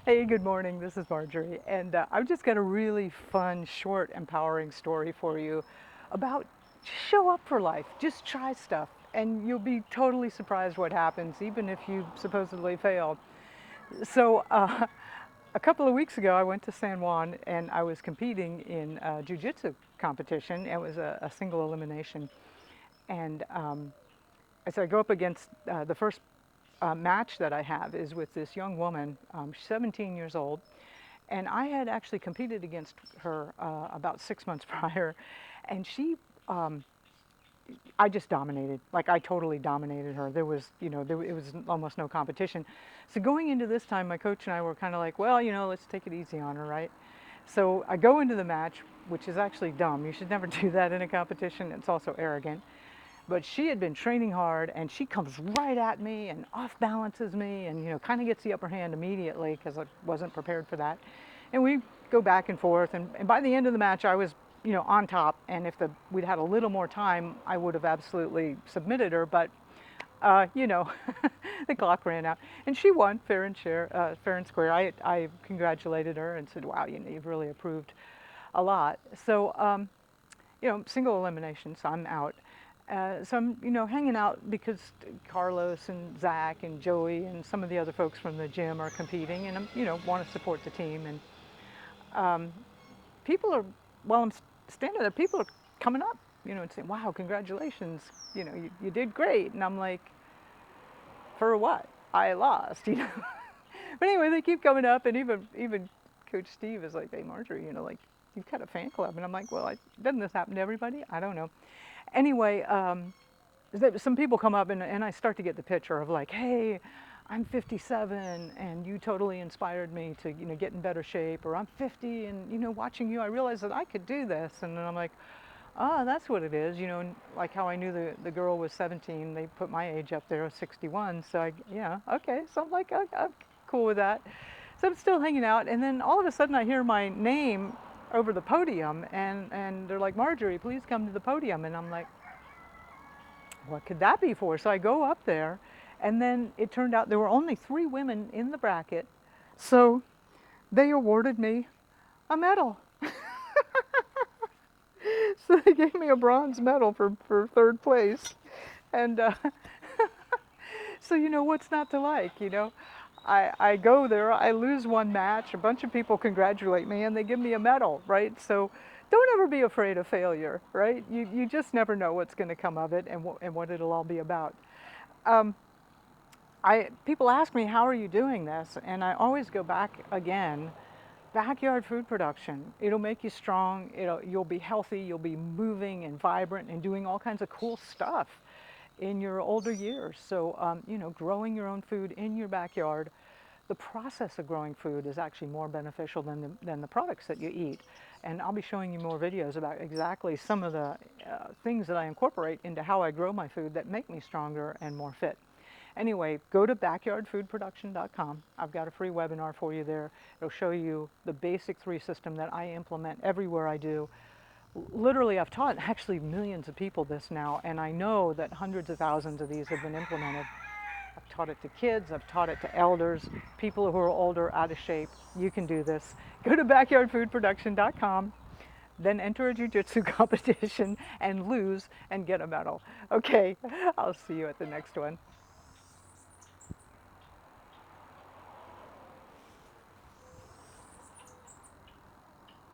Hey, good morning. This is Marjorie, and I've just got a really fun, short, empowering story for you about show up for life. Just try stuff, and you'll be totally surprised what happens, even if you supposedly fail. So, a couple of weeks ago, I went to San Juan and I was competing in a jiu-jitsu competition. It was a single elimination, and as I go up against the first match that I have is with this young woman, 17 years old, and I had actually competed against her about 6 months prior, and I just dominated. Like I totally dominated her. There was, it was almost no competition. So going into this time, my coach and I were kind of like, well, let's take it easy on her, right? So I go into the match, which is actually dumb. You should never do that in a competition. It's also arrogant. But she had been training hard, and she comes right at me and off balances me, and kind of gets the upper hand immediately because I wasn't prepared for that. And we go back and forth, and by the end of the match, I was on top. And if we'd had a little more time, I would have absolutely submitted her. But the clock ran out, and she won fair and square. I congratulated her and said, "Wow, you've really improved a lot." So single elimination, so I'm out. So I'm, hanging out because Carlos and Zach and Joey and some of the other folks from the gym are competing, and I'm, want to support the team. And people are, while I'm standing there, people are coming up, and saying, "Wow, congratulations! You did great." And I'm like, "For what? I lost, But anyway, they keep coming up, and even Coach Steve is like, "Hey, Marjorie, like you've got a fan club," and I'm like, "Well, doesn't this happen to everybody? I don't know." Anyway, some people come up and I start to get the picture of like, "Hey, I'm 57 and you totally inspired me to get in better shape," or "I'm 50 and watching you I realized that I could do this," and then I'm like, "Oh, that's what it is," and like how I knew the girl was 17, they put my age up there, 61, so yeah, okay, so I'm like, I'm cool with that. So I'm still hanging out, and then all of a sudden I hear my name over the podium, and they're like, "Marjorie, please come to the podium," and I'm like, what could that be for? So I go up there, and then it turned out there were only 3 women in the bracket, so they awarded me a medal. So they gave me a bronze medal for third place. And so, what's not to like, I go there, I lose one match, a bunch of people congratulate me, and they give me a medal, right? So don't ever be afraid of failure, right? You just never know what's going to come of it and what it'll all be about. Um, People ask me, how are you doing this? And I always go back again. Backyard food production. It'll make you strong. You'll be healthy. You'll be moving and vibrant and doing all kinds of cool stuff in your older years. So, growing your own food in your backyard, the process of growing food is actually more beneficial than the products that you eat. And I'll be showing you more videos about exactly some of the things that I incorporate into how I grow my food that make me stronger and more fit. Anyway, go to backyardfoodproduction.com. I've got a free webinar for you there. It'll show you the basic 3 system that I implement everywhere I do. Literally, I've taught actually millions of people this now, and I know that hundreds of thousands of these have been implemented. I've taught it to kids, I've taught it to elders, people who are older, out of shape. You can do this. Go to backyardfoodproduction.com, then enter a jiu-jitsu competition and lose and get a medal. Okay, I'll see you at the next one.